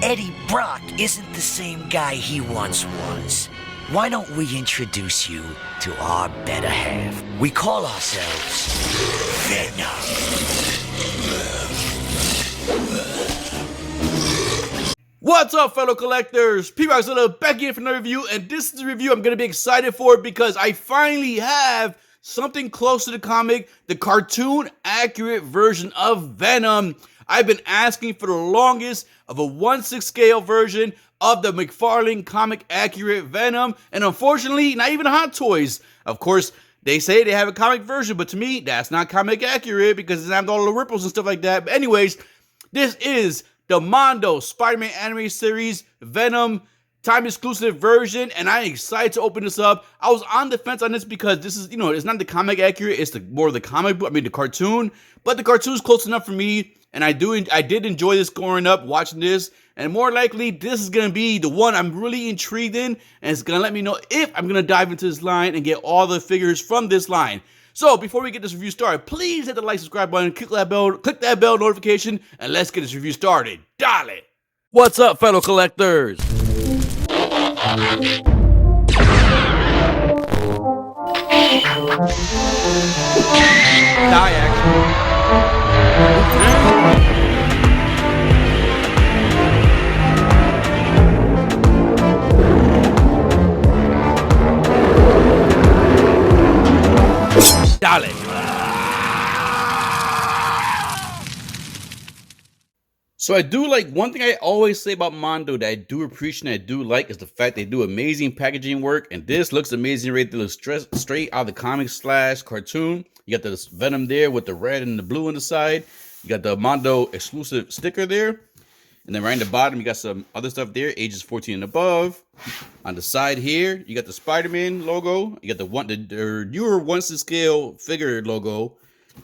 Eddie Brock isn't the same guy he once was. Why don't we introduce you to our better half? We call ourselves Venom. What's up, fellow collectors? P-Rock's back here for another review, and this is a review I'm going to be excited for because I finally have something close to the comic, the cartoon accurate version of Venom. I've been asking for the longest of a 1/6 scale version of the McFarlane comic accurate Venom, and unfortunately, not even Hot Toys. Of course, they say they have a comic version, but to me, that's not comic accurate because it doesn't have all the ripples and stuff like that. But anyways, this is the Mondo Spider-Man anime series Venom time exclusive version, and I'm excited to open this up. I was on the fence on this because this is, it's not the comic accurate, it's more of the comic book, the cartoon, but the cartoon's close enough for me, and I did enjoy this growing up, watching this, and more likely, this is going to be the one I'm really intrigued in, and it's going to let me know if I'm going to dive into this line and get all the figures from this line. So, before we get this review started, please hit the like, subscribe button, click that bell notification, and let's get this review started. Dale! What's up, fellow collectors? Die Dale. So I do like, one thing I always say about Mondo that I do appreciate and I do like is the fact they do amazing packaging work, and this looks amazing right there. It looks straight out of the comic / cartoon. You got the Venom there with the red and the blue on the side. You got the Mondo exclusive sticker there. And then right in the bottom, you got some other stuff there, ages 14 and above. On the side here, you got the Spider-Man logo. You got the newer 1/6 scale figure logo.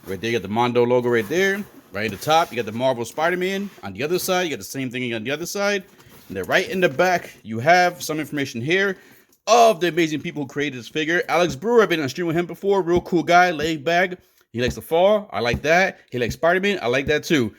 Right there, you got the Mondo logo right there. Right at the top, you got the Marvel Spider-Man. On the other side, you got the same thing on the other side. And then right in the back, you have some information here of the amazing people who created this figure. Alex Brewer, I've been on stream with him before. Real cool guy, laid back. He likes to fall. I like that. He likes Spider-Man. I like that too.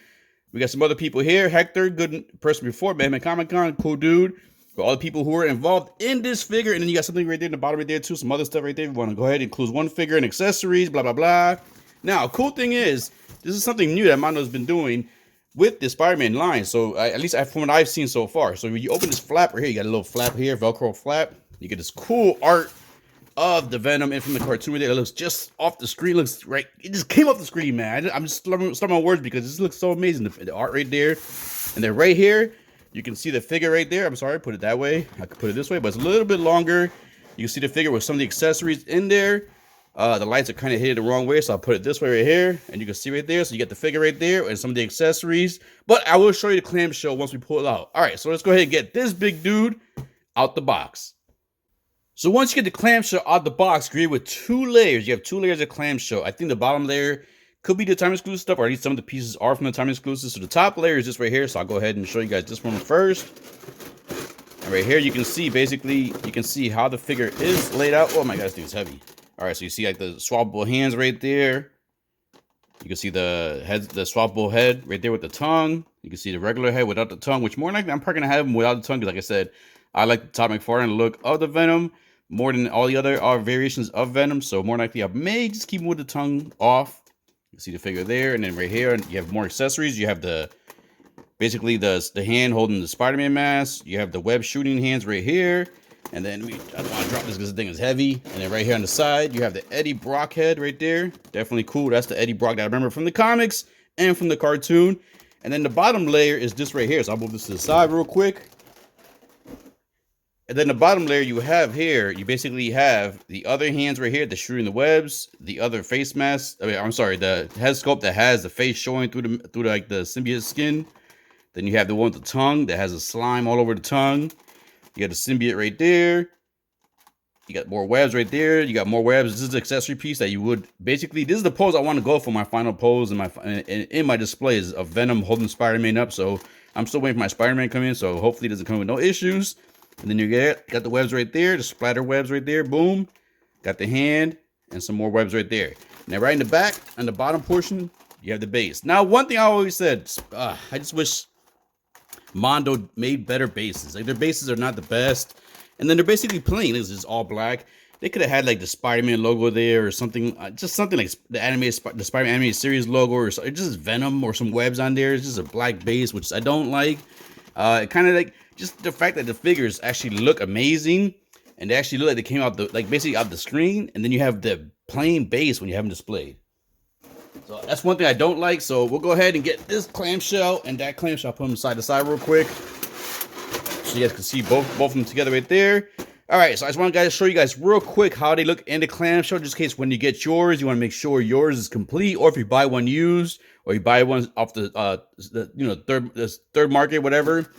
We got some other people here. Hector, good person before, met him at Comic-Con, cool dude. For all the people who are involved in this figure. And then you got something right there in the bottom right there too. Some other stuff right there. If you want to go ahead and include one figure and accessories, blah, blah, blah. Now, cool thing is, this is something new that Mondo's been doing with the Spider-Man line. So, at least from what I've seen so far. So, when you open this flap right here, you got a little flap here, Velcro flap. You get this cool art of the Venom and from the cartoon right there. It looks just off the screen. Looks right. It just came off the screen, man. I'm just stumbling my words because this looks so amazing. The art right there. And then right here, you can see the figure right there. I'm sorry, put it that way. I could put it this way, but it's a little bit longer. You can see the figure with some of the accessories in there. The lights are kind of hit the wrong way, so I'll put it this way right here, and you can see right there. So you get the figure right there and some of the accessories. But I will show you the clamshell once we pull it out. All right, so let's go ahead and get this big dude out the box. So once you get the clamshell out the box, create with 2 layers. You have 2 layers of clamshell. I think the bottom layer could be the time exclusive stuff, or at least some of the pieces are from the time exclusive. So the top layer is this right here. So I'll go ahead and show you guys this one first. And right here, you can see basically, you can see how the figure is laid out. Oh my god, this thing's heavy. All right, so you see like the swappable hands right there. You can see the swappable head right there with the tongue. You can see the regular head without the tongue, which more likely I'm probably gonna have them without the tongue because, like I said, I like the Todd McFarlane look of the Venom more than all the other variations of Venom. So more likely I may just keep them with the tongue off. You see the figure there, and then right here you have more accessories. You have basically the hand holding the Spider-Man mask. You have the web shooting hands right here. And then I don't want to drop this because the thing is heavy. And then right here on the side, you have the Eddie Brock head right there. Definitely cool. That's the Eddie Brock that I remember from the comics and from the cartoon. And then the bottom layer is this right here. So I'll move this to the side real quick. And then the bottom layer you have here, you basically have the other hands right here, the shooting the webs, the other face mask. I'm sorry, the head sculpt that has the face showing through like the symbiote skin. Then you have the one with the tongue that has a slime all over the tongue. You got the symbiote right there. You got more webs right there. You got more webs. This is the accessory piece that you would basically. This is the pose I want to go for my final pose in my displays of Venom holding Spider-Man up. So I'm still waiting for my Spider-Man to come in. So hopefully it doesn't come with no issues. And then you got the webs right there, the splatter webs right there. Boom. Got the hand and some more webs right there. Now right in the back, on the bottom portion, you have the base. Now one thing I always said, I just wish Mondo made better bases. Like their bases are not the best, and then they're basically plain. It's just all black. They could have had like the Spider-Man logo there or something, just something like the Spider-Man animated series logo, or just Venom or some webs on there. It's just a black base, which I don't like. Kind of like just the fact that the figures actually look amazing, and they actually look like they came out basically out the screen, and then you have the plain base when you have them displayed. So that's one thing I don't like. So we'll go ahead and get this clamshell and that clamshell. Put them side to side real quick, so you guys can see both of them together right there. All right, so I just want to show you guys real quick how they look in the clamshell, just in case when you get yours, you want to make sure yours is complete, or if you buy one used, or you buy one off the third market, whatever.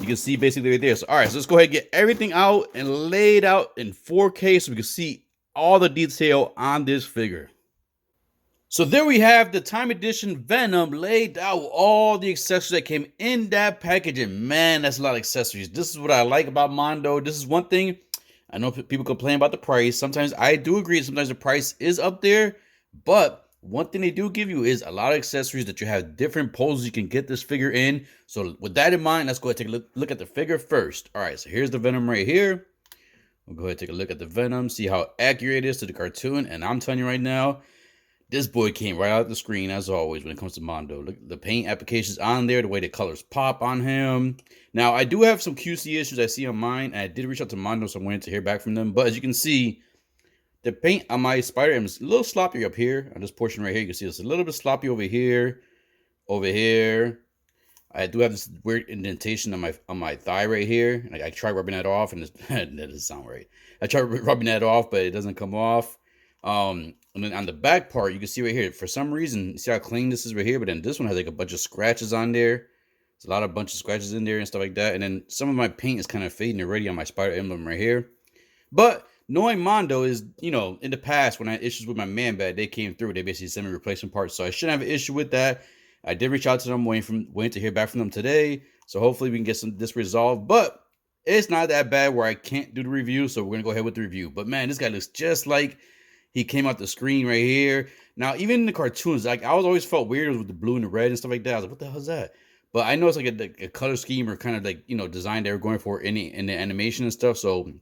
You can see basically right there. So all right, so let's go ahead and get everything out and lay it out in 4K so we can see all the detail on this figure. So there we have the Time Edition Venom laid out with all the accessories that came in that package. And man, that's a lot of accessories. This is what I like about Mondo. This is one thing. I know people complain about the price. Sometimes I do agree. Sometimes the price is up there. But one thing they do give you is a lot of accessories that you have different poses you can get this figure in. So with that in mind, let's go ahead and take a look at the figure first. All right, so here's the Venom right here. We'll go ahead and take a look at the Venom, see how accurate it is to the cartoon. And I'm telling you right now, this boy came right out the screen, as always, when it comes to Mondo. Look at the paint applications on there, the way the colors pop on him. Now, I do have some QC issues I see on mine, and I did reach out to Mondo, so I'm waiting to hear back from them. But as you can see, the paint on my Spider-Man is a little sloppy up here. On this portion right here, you can see it's a little bit sloppy over here. Over here. I do have this weird indentation on my thigh right here. Like I tried rubbing that off, and that doesn't sound right. I tried rubbing that off, but it doesn't come off. And then on the back part, you can see right here, for some reason, see how clean this is right here, but then this one has like a bunch of scratches on there. There's a bunch of scratches in there and stuff like that. And then some of my paint is kind of fading already on my spider emblem right here. But knowing Mondo is, you know, in the past when I had issues with my man bag, they came through. They basically sent me replacement parts, so I shouldn't have an issue with that. I did reach out to them, waiting to hear back from them today. So hopefully we can get this resolved. But it's not that bad where I can't do the review, so we're gonna go ahead with the review. But man, this guy looks just like he came out the screen right here. Now, even in the cartoons, like I always felt weird with the blue and the red and stuff like that. I was like, what the hell is that? But I know it's like a color scheme or kind of like, you know, design they were going for in the animation and stuff. So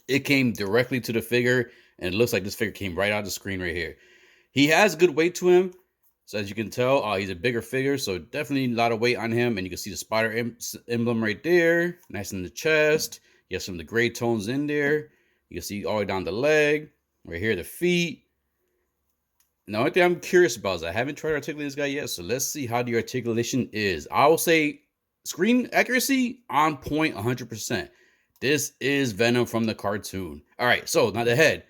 it came directly to the figure, and it looks like this figure came right out of the screen right here. He has good weight to him. So as you can tell, he's a bigger figure, so definitely a lot of weight on him. And you can see the spider emblem right there, nice in the chest. You have some of the gray tones in there. You can see all the way down the leg. Right here, the feet. Now, one thing I'm curious about is I haven't tried articulating this guy yet, so let's see how the articulation is. I will say screen accuracy on point 100%. This is Venom from the cartoon. All right, so now the head.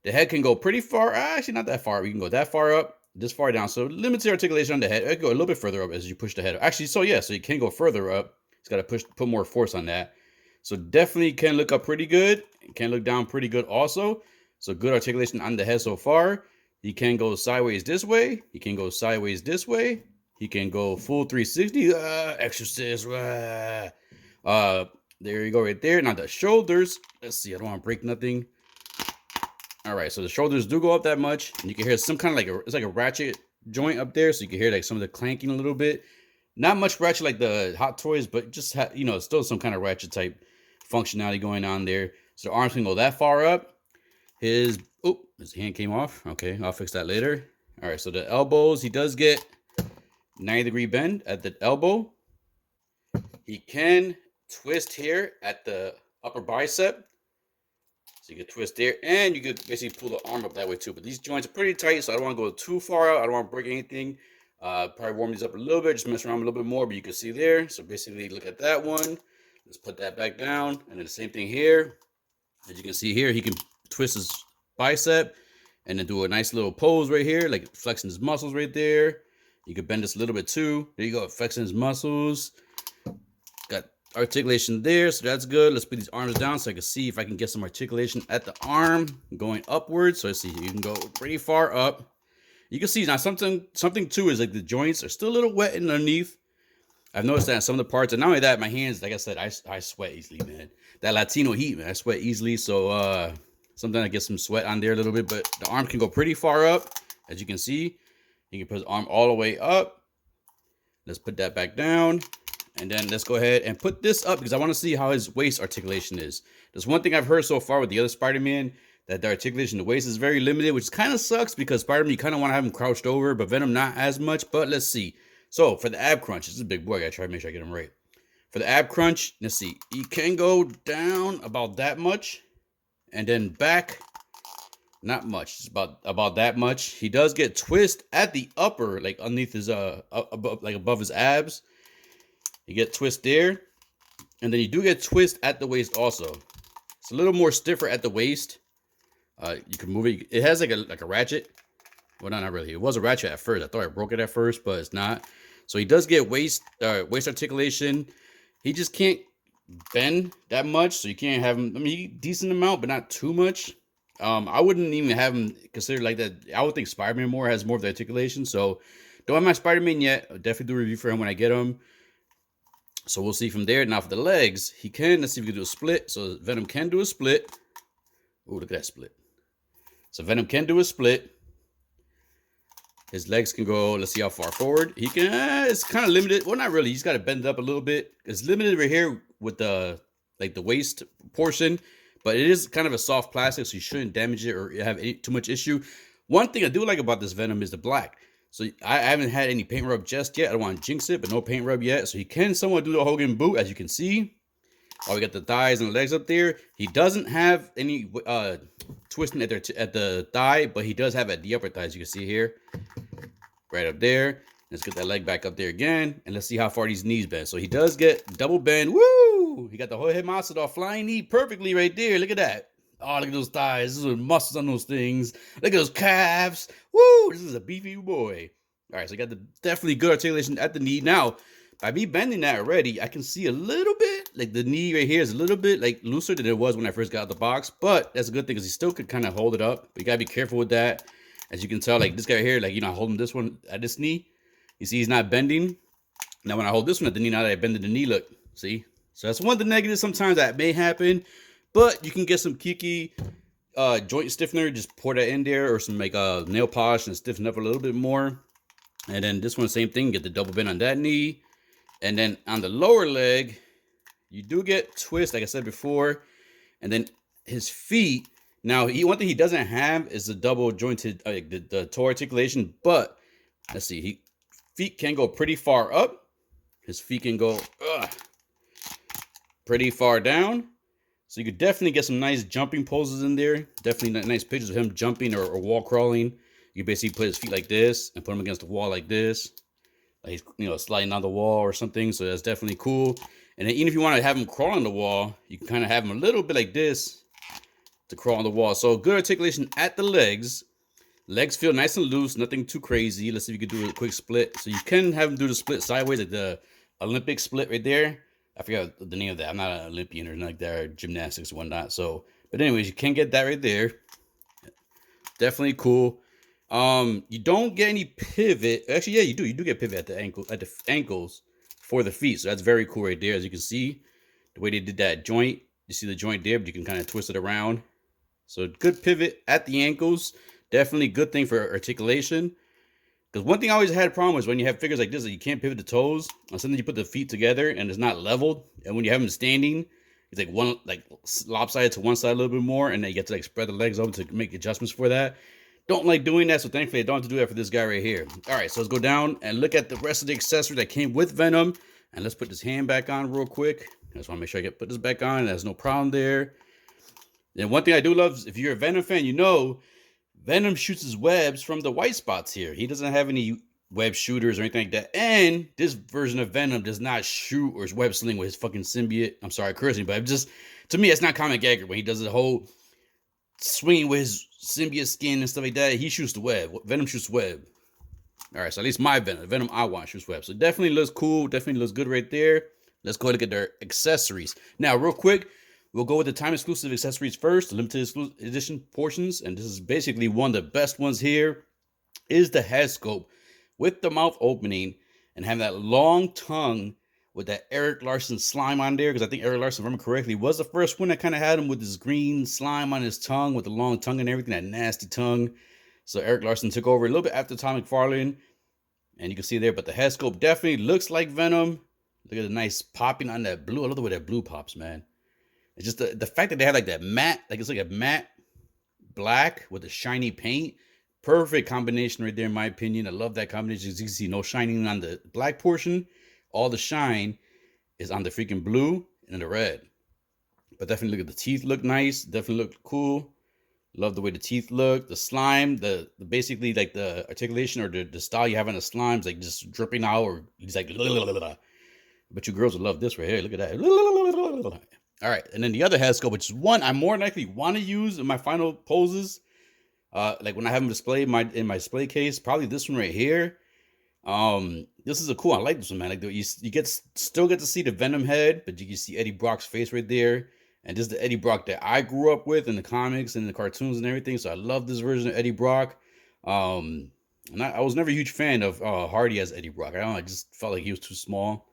The head can go pretty far. Actually, not that far. We can go that far up, this far down. So limited articulation on the head. It can go a little bit further up as you push the head up. Actually, so yeah, so you can go further up. It's got to put more force on that. So definitely can look up pretty good. It can look down pretty good also. So good articulation on the head so far. He can go sideways this way. He can go sideways this way. He can go full 360. Exorcist. There you go right there. Now the shoulders. Let's see. I don't want to break nothing. All right. So the shoulders do go up that much. And you can hear some kind of it's like a ratchet joint up there. So you can hear like some of the clanking a little bit. Not much ratchet like the Hot Toys, but just, you know, still some kind of ratchet type functionality going on there. So the arms can go that far up. His hand came off. Okay, I'll fix that later. All right, so the elbows, he does get 90-degree bend at the elbow. He can twist here at the upper bicep. So you can twist there, and you could basically pull the arm up that way too. But these joints are pretty tight, so I don't want to go too far out. I don't want to break anything. Probably warm these up a little bit, just mess around a little bit more, but you can see there. So basically, look at that one. Let's put that back down. And then the same thing here. As you can see here, he can twist his bicep and then do a nice little pose right here, like flexing his muscles right there. You can bend this a little bit too. There you go, flexing his muscles. Got articulation there, so that's good. Let's put these arms down so I can see if I can get some articulation at the arm going upwards. So let's see, you can go pretty far up. You can see now something too is like the joints are still a little wet underneath. I've noticed that in some of the parts, and not only that, my hands, like I said, I sweat easily, man. That Latino heat, man, I sweat easily. So sometimes I get some sweat on there a little bit, but the arm can go pretty far up. As you can see, you can put his arm all the way up. Let's put that back down. And then let's go ahead and put this up because I want to see how his waist articulation is. There's one thing I've heard so far with the other Spider-Man, that the articulation of the waist is very limited, which kind of sucks because Spider-Man, you kind of want to have him crouched over, but Venom not as much. But let's see. So for the ab crunch, this is a big boy. I gotta try to make sure I get him right. For the ab crunch, let's see. He can go down about that much, and then back, not much. It's about that much. He does get twist at the upper, like underneath his above his abs. You get twist there, and then you do get twist at the waist also. It's a little more stiffer at the waist. You can move it. It has like a ratchet. Well, not really. It was a ratchet at first. I thought I broke it at first, but it's not. So he does get waist articulation. He just can't bend that much, so you can't have him. I mean, decent amount, but not too much. I wouldn't even have him considered like that. I would think Spider-Man more has more of the articulation. So don't have my Spider-Man yet. I'll definitely do a review for him when I get him. So we'll see from there. Now for the legs, he can. Let's see if we can do a split. So Venom can do a split. Oh, look at that split. So Venom can do a split. His legs can go, let's see how far forward. He can, it's kind of limited. Well, not really. He's got to bend it up a little bit. It's limited right here with the waist portion, but it is kind of a soft plastic, so you shouldn't damage it or have too much issue. One thing I do like about this Venom is the black. So I haven't had any paint rub just yet. I don't want to jinx it, but no paint rub yet. So he can somewhat do the Hogan boot, as you can see. Oh, we got the thighs and the legs up there. He doesn't have any twisting at the thigh, but he does have at the upper thigh, as you can see here. Right up there. Let's get that leg back up there again. And let's see how far these knees bend. So he does get double bend. Woo! He got the whole head monster off flying knee perfectly right there. Look at that. Oh, look at those thighs. Those are muscles on those things. Look at those calves. Woo! This is a beefy boy. All right, so I got the definitely good articulation at the knee. Now, by me bending that already, I can see a little bit, like the knee right here is a little bit like looser than it was when I first got out the box. But that's a good thing because he still could kind of hold it up. But you got to be careful with that. As you can tell, like this guy right here, like, you know, holding this one at this knee. You see he's not bending. Now when I hold this one at the knee, now that I bended the knee, look, see? So that's one of the negatives sometimes that may happen. But you can get some Kiki joint stiffener, just pour that in there, or some like nail polish and stiffen up a little bit more. And then this one, same thing, get the double bend on that knee. And then on the lower leg, you do get twist, like I said before. And then his feet. Now, one thing he doesn't have is the double jointed, the toe articulation. But let's see, feet can go pretty far up. His feet can go pretty far down. So you could definitely get some nice jumping poses in there. Definitely nice pictures of him jumping or wall crawling. You basically put his feet like this and put him against the wall like this. Like he's, you know, sliding down the wall or something. So that's definitely cool. And then even if you want to have him crawl on the wall, you can kind of have him a little bit like this to crawl on the wall. So good articulation at the legs. Legs feel nice and loose, nothing too crazy. Let's see if you can do a quick split. So you can have him do the split sideways, like the Olympic split right there. I forgot the name of that. I'm not an Olympian or anything like that, or gymnastics and whatnot. So, but anyways, you can get that right there. Definitely cool. You don't get any pivot. Actually, yeah, you do. You do get pivot at the ankles for the feet. So that's very cool right there. As you can see, the way they did that joint. You see the joint there, but you can kind of twist it around. So good pivot at the ankles. Definitely good thing for articulation. Because one thing I always had a problem is when you have figures like this, that you can't pivot the toes. Or sometimes you put the feet together and it's not leveled. And when you have them standing, it's like one lopsided to one side a little bit more, and then you get to like spread the legs over to make adjustments for that. Don't like doing that, so thankfully I don't have to do that for this guy right here. All right, so let's go down and look at the rest of the accessories that came with Venom. And let's put this hand back on real quick. I just want to make sure I put this back on. There's no problem there. And one thing I do love is if you're a Venom fan, you know Venom shoots his webs from the white spots here. He doesn't have any web shooters or anything like that. And this version of Venom does not shoot or web sling with his fucking symbiote. I'm sorry, cursing, but just, to me, it's not comic accurate when he does the whole swinging with his symbiote skin and stuff like that. He shoots the web. Venom shoots web. All right, so at least my Venom, the Venom I want, shoots web. So definitely looks cool. Definitely looks good right there. Let's go ahead and look at their accessories. Now, real quick, we'll go with the time exclusive accessories first, the limited edition portions. And this is basically one of the best ones here, is the head sculpt with the mouth opening and having that long tongue with that Eric Larson slime on there. Because I think Eric Larson, if I remember correctly, was the first one that kind of had him with this green slime on his tongue with the long tongue and everything, that nasty tongue. So Eric Larson took over a little bit after Tom McFarlane. And you can see there, but the head sculpt definitely looks like Venom. Look at the nice popping on that blue. I love the way that blue pops, man. It's just the fact that they have like that matte, like it's like a matte black with a shiny paint. Perfect combination right there, in my opinion. I love that combination. As you can see, no shining on the black portion. All the shine is on the freaking blue and the red. But definitely look at the teeth, look nice. Definitely look cool. Love the way the teeth look. The slime, the basically like the articulation or the style you have on the slimes, like just dripping out, or he's like, but you girls will love this right here. Look at that. All right, and then the other head sculpt, which is one I more likely want to use in my final poses. Like when I have them displayed in my display case, probably this one right here. This is a cool. I like this one, man. Like you still get to see the Venom head, but you can see Eddie Brock's face right there. And this is the Eddie Brock that I grew up with in the comics and the cartoons and everything. So I love this version of Eddie Brock. And I was never a huge fan of Hardy as Eddie Brock. I don't know, I just felt like he was too small.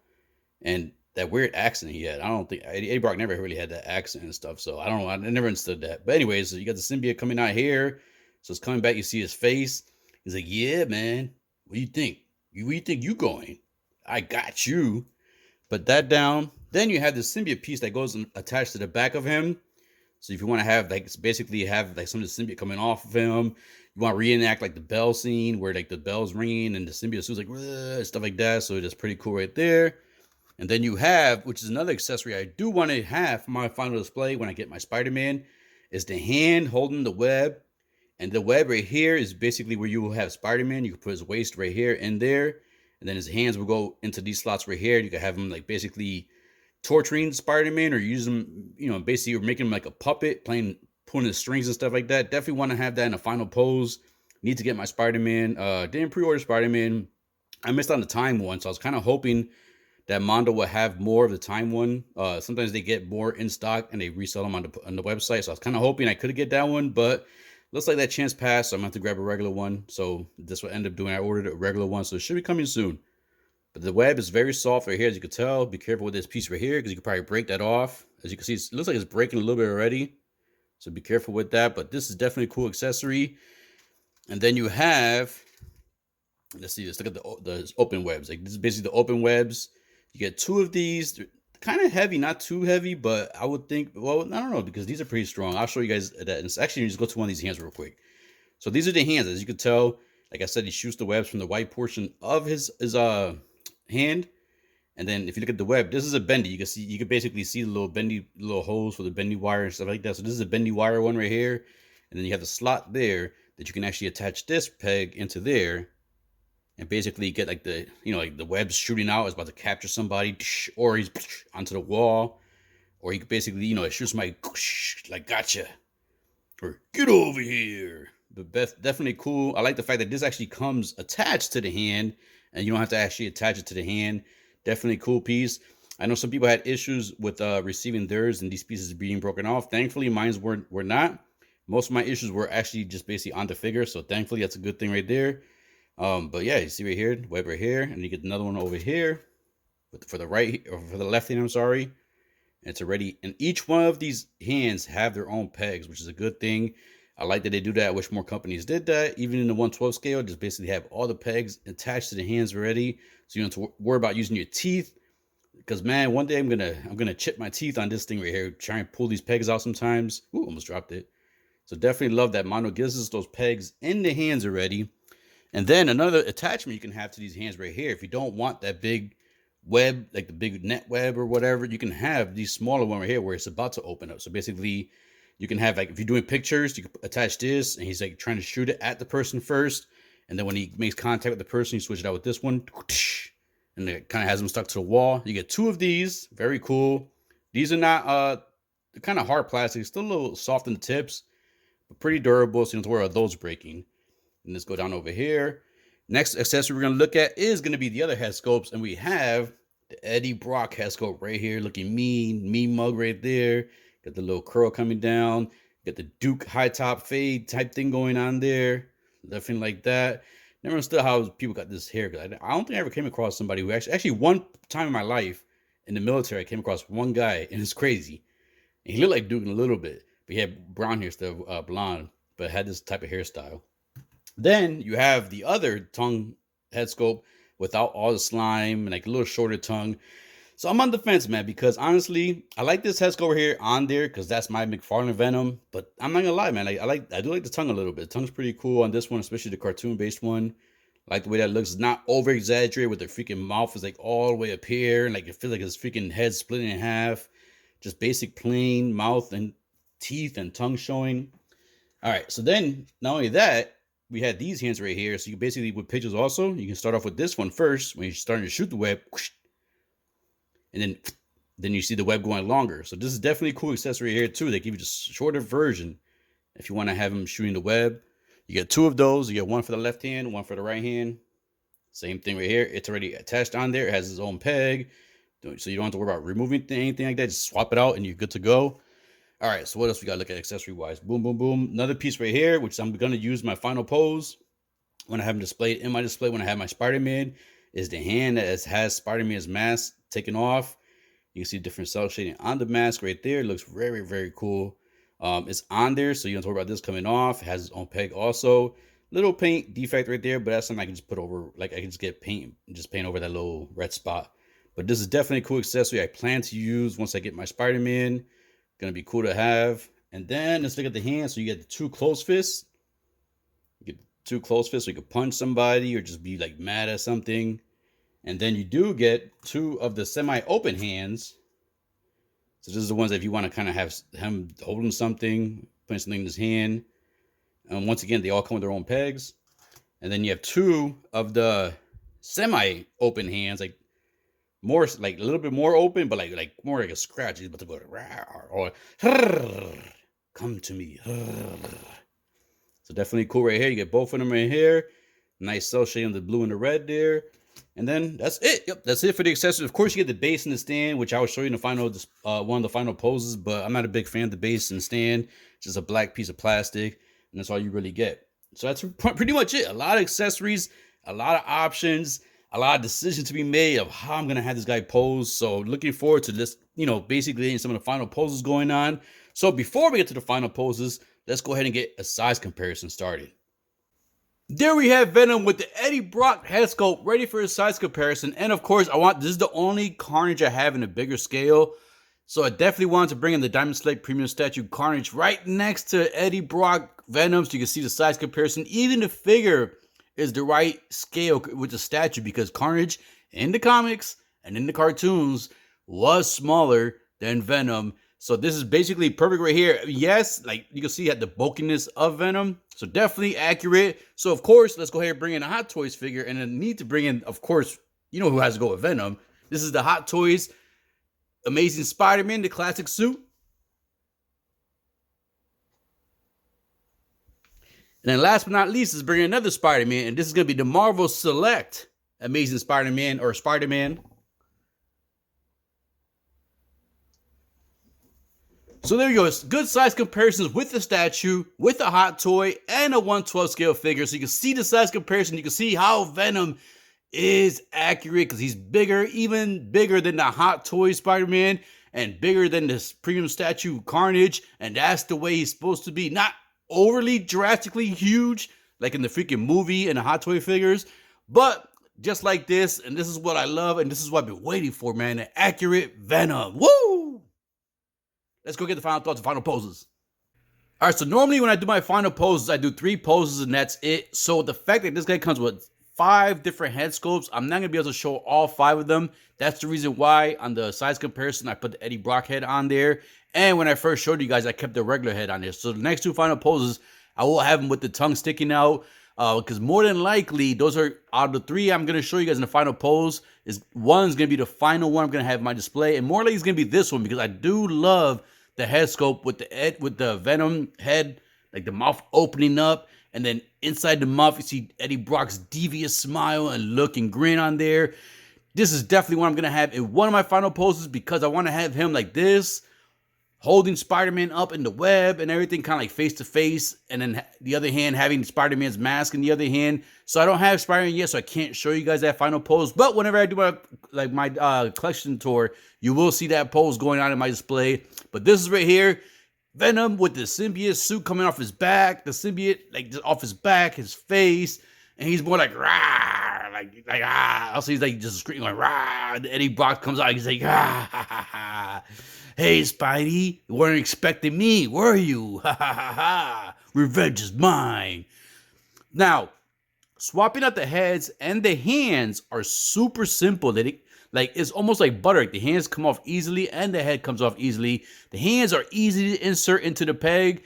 And that weird accent he had. I don't think Eddie Brock never really had that accent and stuff. So I don't know. I never understood that. But anyways, so you got the symbiote coming out here. So it's coming back. You see his face. He's like, yeah, man. What do you think? Where you think you going? I got you. Put that down. Then you have the symbiote piece that goes attached to the back of him. So if you want to have like basically have like some of the symbiote coming off of him, you want to reenact like the bell scene where like the bell's ringing and the symbiote suit's like stuff like that. So it's pretty cool right there. And then you have, which is another accessory I do want to have for my final display when I get my Spider-Man, is the hand holding the web. And the web right here is basically where you will have Spider-Man. You can put his waist right here in there. And then his hands will go into these slots right here. You can have him like basically torturing Spider-Man or use him, basically you're making him like a puppet, pulling the strings and stuff like that. Definitely want to have that in a final pose. Need to get my Spider-Man. Didn't pre-order Spider-Man. I missed on the time one, so I was kind of hoping that Mondo will have more of the time one. Sometimes they get more in stock and they resell them on the website. So I was kind of hoping I could get that one, but looks like that chance passed. So I'm going to have to grab a regular one. So this will end up doing. I ordered a regular one, so it should be coming soon. But the web is very soft right here, as you can tell. Be careful with this piece right here because you could probably break that off. As you can see, it looks like it's breaking a little bit already. So be careful with that. But this is definitely a cool accessory. And then you have, let's see, let's look at the open webs. Like this is basically the open webs. You get two of these. They're kind of heavy, not too heavy, but I would think, well, I don't know, because these are pretty strong. I'll show you guys that. And actually, just go to one of these hands real quick. So these are the hands. As you can tell, like I said, he shoots the webs from the white portion of his hand. And then if you look at the web, this is a bendy. You can basically see the little holes for the bendy wire and stuff like that. So this is a bendy wire one right here. And then you have the slot there that you can actually attach this peg into there. And basically get like the web's shooting out, is about to capture somebody, or he's onto the wall, or he could basically, it shoots somebody like gotcha, or get over here. But definitely cool. I like the fact that this actually comes attached to the hand, and you don't have to actually attach it to the hand. Definitely cool piece. I know some people had issues with receiving theirs and these pieces being broken off. Thankfully, mine were not. Most of my issues were actually just basically on the figure, so thankfully that's a good thing right there. But yeah, you see right here, web right here, and you get another one over here for the right or for the left hand. I'm sorry. And it's already, and each one of these hands have their own pegs, which is a good thing. I like that they do that. I wish more companies did that. Even in the 1/12 scale, just basically have all the pegs attached to the hands already, so you don't have to worry about using your teeth. Because man, one day I'm gonna chip my teeth on this thing right here, try and pull these pegs out sometimes. Ooh, almost dropped it. So definitely love that Mondo gives us those pegs in the hands already. And then another attachment you can have to these hands right here. If you don't want that big web, like the big net web or whatever, you can have these smaller one right here where it's about to open up. So basically, you can have like, if you're doing pictures, you can attach this, and he's like trying to shoot it at the person first. And then when he makes contact with the person, you switch it out with this one. And it kind of has them stuck to the wall. You get two of these. Very cool. These are not, they're kind of hard plastic. Still a little soft in the tips, but pretty durable. So you don't have to worry about those breaking. And let's go down over here. Next accessory we're going to look at is going to be the other head sculpts. And we have the Eddie Brock head sculpt right here. Looking mean mug right there. Got the little curl coming down. Got the Duke high top fade type thing going on there. Nothing like that. Never understood how people got this hair. I don't think I ever came across somebody who actually one time in my life in the military, I came across one guy, and it's crazy. And he looked like Duke in a little bit. But he had brown hair still, blonde, but had this type of hairstyle. Then you have the other tongue head sculpt without all the slime and like a little shorter tongue. So I'm on the fence, man, because honestly, I like this head sculpt over here on there because that's my McFarlane Venom. But I'm not gonna lie, man. I do like the tongue a little bit. The tongue's pretty cool on this one, especially the cartoon-based one. I like the way that looks. It's not over exaggerated with the freaking mouth is like all the way up here, and like it feels like his freaking head split in half. Just basic plain mouth and teeth and tongue showing. All right, so then not only that, we had these hands right here. So you basically with pictures also, you can start off with this one first when you're starting to shoot the web. And then you see the web going longer. So this is definitely a cool accessory here too. They give you just a shorter version if you want to have them shooting the web. You get two of those. You get one for the left hand, one for the right hand. Same thing right here. It's already attached on there. It has its own peg. So you don't have to worry about removing anything like that. Just swap it out and you're good to go. All right, so what else we got to look at accessory wise? Boom, boom, boom. Another piece right here, which I'm going to use my final pose when I have them displayed in my display when I have my Spider-Man, is the hand that has Spider-Man's mask taken off. You can see different cell shading on the mask right there. It looks very, very cool. It's on there, so you don't have to worry about this coming off. It has its own peg also. Little paint defect right there, but that's something I can just put over. Like I can just get paint and just paint over that little red spot. But this is definitely a cool accessory I plan to use once I get my Spider-Man. Gonna be cool to have. And then let's look at the hand. So you get the two closed fists. You get two closed fists so you can punch somebody or just be like mad at something. And then you do get two of the semi-open hands. So this is the ones that if you want to kind of have him holding something, putting something in his hand. And once again, they all come with their own pegs. And then you have two of the semi-open hands, like more, like a little bit more open, but like more like a scratch. He's about to go or come to me. So definitely cool right here. You get both of them right here. Nice cell shading the blue and the red there. And then that's it. Yep, that's it for the accessories. Of course, you get the base and the stand, which I will show you in the final, one of the final poses. But I'm not a big fan of the base and stand. It's just a black piece of plastic, and that's all you really get. So that's pretty much it. A lot of accessories, a lot of options, a lot of decisions to be made of how I'm gonna have this guy pose. So looking forward to this, basically some of the final poses going on. So before we get to the final poses, let's go ahead and get a size comparison started. There we have Venom with the Eddie Brock head sculpt ready for a size comparison. And of course, this is the only Carnage I have in a bigger scale. So I definitely wanted to bring in the Diamond Slate Premium Statue Carnage right next to Eddie Brock Venom so you can see the size comparison. Even the figure is the right scale with the statue because Carnage in the comics and in the cartoons was smaller than Venom. So this is basically perfect right here. Yes, like you can see at the bulkiness of Venom. So definitely accurate. So of course, let's go ahead and bring in a Hot Toys figure. And I need to bring in, of course, you know who has to go with Venom. This is the Hot Toys Amazing Spider-Man, the classic suit. And then last but not least is bringing another Spider-Man. And this is going to be the Marvel Select Amazing Spider-Man or Spider-Man. So there you go. It's good size comparisons with the statue, with a hot toy, and a 1/12 scale figure. So you can see the size comparison. You can see how Venom is accurate because he's bigger, even bigger than the Hot Toy Spider-Man and bigger than this premium statue Carnage. And that's the way he's supposed to be. Not overly drastically huge like in the freaking movie and the Hot Toy figures, but just like this. And this is what I love. And this is what I've been waiting for, man. An accurate Venom. Woo! Let's go get the final thoughts and final poses. All right, so normally when I do my final poses, I do 3 poses and that's it. So the fact that this guy comes with 5 different head sculpts, I'm not going to be able to show all 5 of them. That's the reason why on the size comparison, I put the Eddie Brock head on there. And when I first showed you guys, I kept the regular head on there. So the next 2 final poses, I will have them with the tongue sticking out. Because more than likely, those are out of the 3 I'm going to show you guys in the final pose. One's going to be the final one I'm going to have in my display. And more likely it's going to be this one because I do love the head sculpt with the Venom head, like the mouth opening up, and then inside the mouth you see Eddie Brock's devious smile and look and grin on there. This is definitely what I'm gonna have in one of my final poses because I want to have him like this, holding Spider-Man up in the web and everything, kind of like face to face, and then the other hand having Spider-Man's mask in the other hand. So I don't have Spider-Man yet, so I can't show you guys that final pose. But whenever I do my collection tour, you will see that pose going on in my display. But this is right here, Venom with the symbiote suit coming off his back, the symbiote like just off his back, his face, and he's more like rah, Also he's like just screaming like rah. And Eddie Brock comes out. He's like ha. Hey Spidey, you weren't expecting me, were you? Ha. Revenge is mine. Now, swapping out the heads and the hands are super simple. It's almost like butter. The hands come off easily and the head comes off easily. The hands are easy to insert into the peg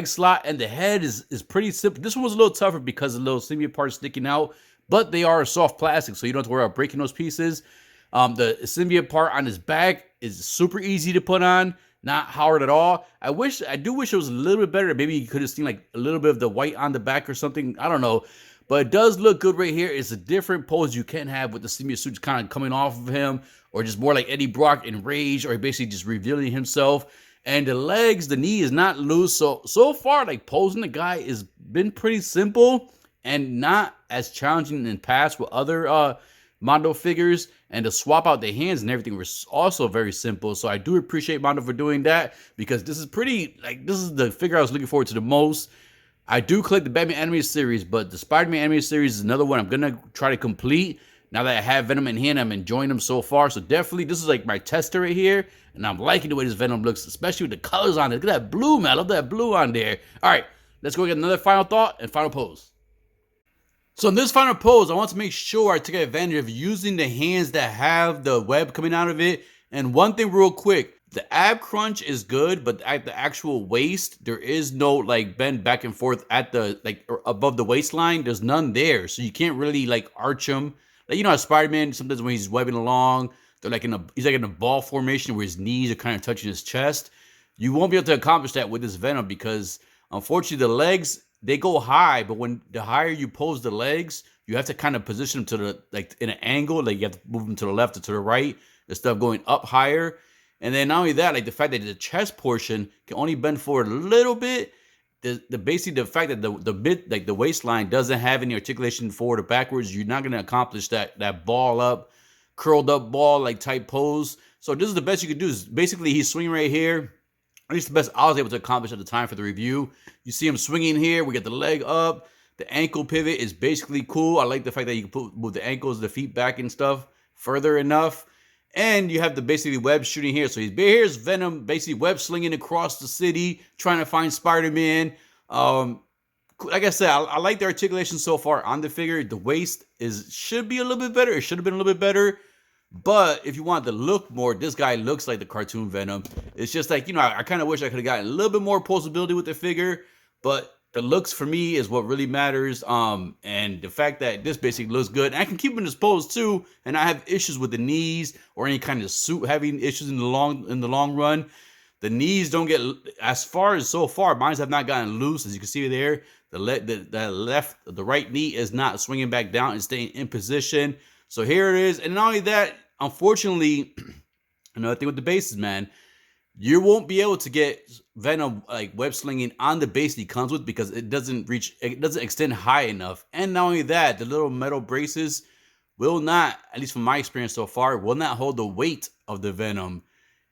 slot, and the head is pretty simple. This one was a little tougher because of the little symbiote parts sticking out, but they are soft plastic, so you don't have to worry about breaking those pieces. The symbiote part on his back is super easy to put on, not hard at all. I do wish it was a little bit better. Maybe you could have seen like a little bit of the white on the back or something. I don't know. But it does look good right here. It's a different pose you can have with the symbiote suits kind of coming off of him, or just more like Eddie Brock in Rage, or basically just revealing himself. And the legs, the knee is not loose. So far, like posing the guy has been pretty simple and not as challenging in past with other Mondo figures. And to swap out the hands and everything was also very simple. So I do appreciate Mondo for doing that, because this is the figure I was looking forward to the most. I do collect the Batman Animated Series, but the Spider-Man Animated Series is another one I'm going to try to complete. Now that I have Venom in hand, I'm enjoying them so far. So definitely, this is like my tester right here. And I'm liking the way this Venom looks, especially with the colors on it. Look at that blue, man. I love that blue on there. All right, let's go get another final thought and final pose. So in this final pose, I want to make sure I take advantage of using the hands that have the web coming out of it. And one thing real quick, the ab crunch is good, but at the actual waist, there is no like bend back and forth at the above the waistline. There's none there, so you can't really like arch them. Like, you know how Spider-Man sometimes when he's webbing along, he's like in a ball formation where his knees are kind of touching his chest. You won't be able to accomplish that with this Venom, because unfortunately the legs, they go high, but when the higher you pose the legs, you have to kind of position them to the in an angle. Like you have to move them to the left or to the right instead of going up higher. And then not only that, like the fact that the chest portion can only bend forward a little bit, basically the fact that the bit, like the waistline, doesn't have any articulation forward or backwards, you're not going to accomplish that ball up, curled up ball like type pose. So this is the best you could do. Is basically he's swinging right here. At least the best I was able to accomplish at the time for the review. You see him swinging here. We get the leg up. The ankle pivot is basically cool. I like the fact that you can move the ankles, the feet back and stuff further enough. And you have the basically web shooting here. So here's Venom basically web slinging across the city, trying to find Spider-Man. Like I said, I like the articulation so far on the figure. The waist should be a little bit better. It should have been a little bit better. But if you want to look more, this guy looks like the cartoon Venom. It's just like, you know, I kind of wish I could have gotten a little bit more posability with the figure. But the looks for me is what really matters. And the fact that this basically looks good. And I can keep him in this pose too. And I have issues with the knees or any kind of suit having issues in the long run. The knees don't get, as far as so far, mine have not gotten loose. As you can see there, the right knee is not swinging back down and staying in position. So here it is. And not only that, unfortunately, another thing with the bases, man, you won't be able to get Venom like web slinging on the base he comes with, because it doesn't extend high enough. And not only that, the little metal braces will not, at least from my experience so far, will not hold the weight of the Venom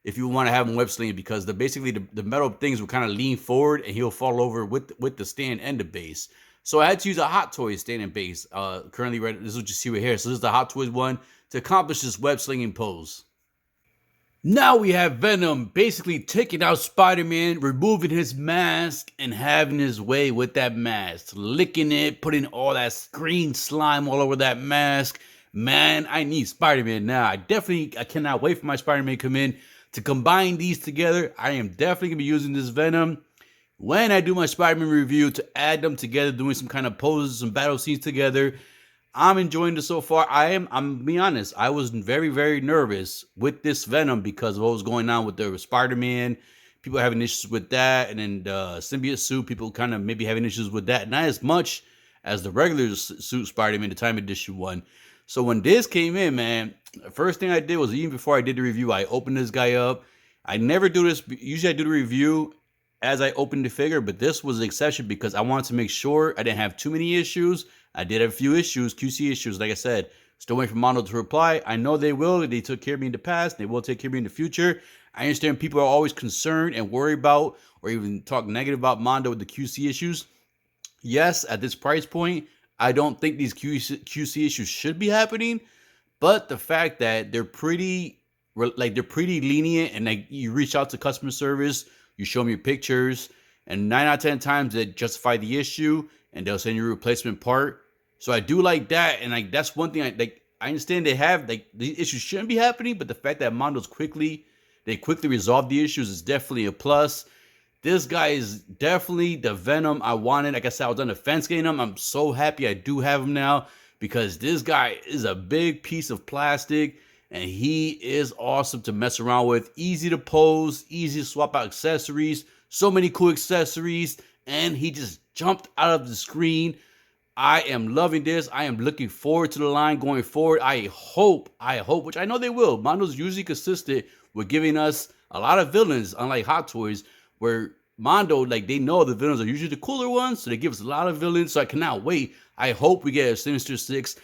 if you want to have him web slinging, because the metal things will kind of lean forward and he'll fall over with the stand and the base. So I had to use a Hot Toys stand and base. Currently, this is what you see right here. So this is the Hot Toys one to accomplish this web slinging pose. Now we have Venom basically taking out Spider-Man, removing his mask, and having his way with that mask. Licking it, putting all that green slime all over that mask. Man, I need Spider-Man now. I cannot wait for my Spider-Man to come in. To combine these together, I am definitely going to be using this Venom when I do my Spider-Man review, to add them together, doing some kind of poses, some battle scenes together. I'm enjoying this so far. I'm being honest, I was very, very nervous with this Venom because of what was going on with the Spider-Man. People having issues with that, and then the symbiote suit, people kind of maybe having issues with that. Not as much as the regular suit Spider-Man, the Time Edition one. So when this came in, man, the first thing I did was, even before I did the review, I opened this guy up. I never do this. Usually I do the review as I open the figure, but this was the exception because I wanted to make sure I didn't have too many issues. I did have a few issues, QC issues, like I said. Still waiting for Mondo to reply. I know they will. They took care of me in the past. They will take care of me in the future. I understand people are always concerned and worried about, or even talk negative about Mondo with the QC issues. Yes, at this price point, I don't think these QC issues should be happening, but the fact that they're pretty lenient, and like you reach out to customer service, you show them your pictures, and 9 out of 10 times they justify the issue and they'll send you a replacement part. So I do like that, and like that's one thing I understand they have, like, these issues shouldn't be happening, but the fact that Mondo's quickly resolve the issues is definitely a plus. This guy is definitely the Venom I wanted. Like I said, I was on the fence getting him. I'm so happy I do have him now, because this guy is a big piece of plastic and he is awesome to mess around with. Easy to pose, easy to swap out accessories, so many cool accessories, and he just jumped out of the screen. I am loving this. I am looking forward to the line going forward. I hope, which I know they will. Mondo's usually consistent with giving us a lot of villains, unlike Hot Toys, where Mondo, like, they know the villains are usually the cooler ones, so they give us a lot of villains. So I cannot wait. I hope we get a Sinister Six,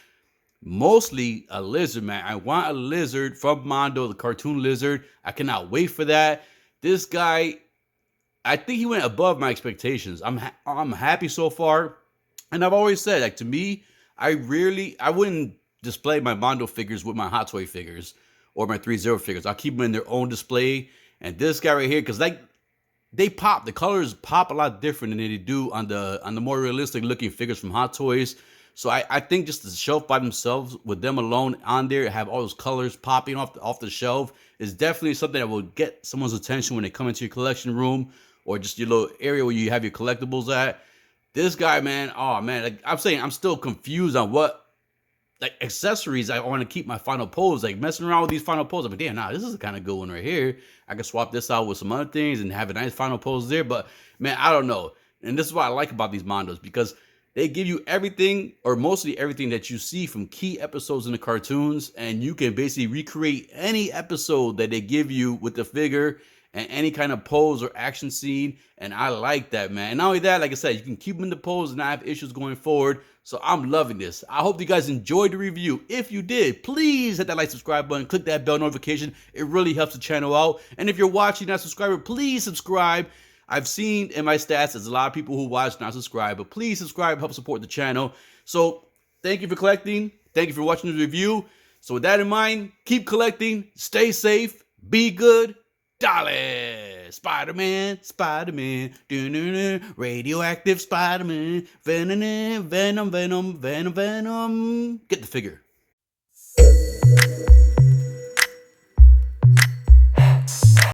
mostly a lizard, man. I want a lizard from Mondo, the cartoon lizard. I cannot wait for that. This guy, I think he went above my expectations. I'm happy so far. And I've always said, like, to me, I wouldn't display my Mondo figures with my Hot Toy figures or my 3-0 figures. I'll keep them in their own display. And this guy right here, because like, they pop, the colors pop a lot different than they do on the more realistic looking figures from Hot Toys. So I think just the shelf by themselves, with them alone on there, have all those colors popping off the shelf, is definitely something that will get someone's attention when they come into your collection room, or just your little area where you have your collectibles at. This guy, man, oh man, like I'm saying, I'm still confused on what like accessories I want to keep my final pose. Like, messing around with these final poses, I'm like, damn, nah, this is a kind of good one right here. I can swap this out with some other things and have a nice final pose there. But man, I don't know. And this is what I like about these Mondos, because they give you everything, or mostly everything, that you see from key episodes in the cartoons, and you can basically recreate any episode that they give you with the figure and any kind of pose or action scene. And I like that, man. And not only that, like I said, you can keep them in the pose and not have issues going forward. So I'm loving this. I hope you guys enjoyed the review. If you did, please hit that like, subscribe button, click that bell notification. It really helps the channel out. And if you're watching not subscriber, please subscribe. I've seen in my stats there's a lot of people who watch not subscribe, but please subscribe, help support the channel. So thank you for collecting. Thank you for watching the review. So with that in mind, keep collecting, stay safe, be good. Dolly, Spider-Man, Spider-Man, radioactive Spider-Man, Venom, Venom, Venom, Venom, Venom. Get the figure.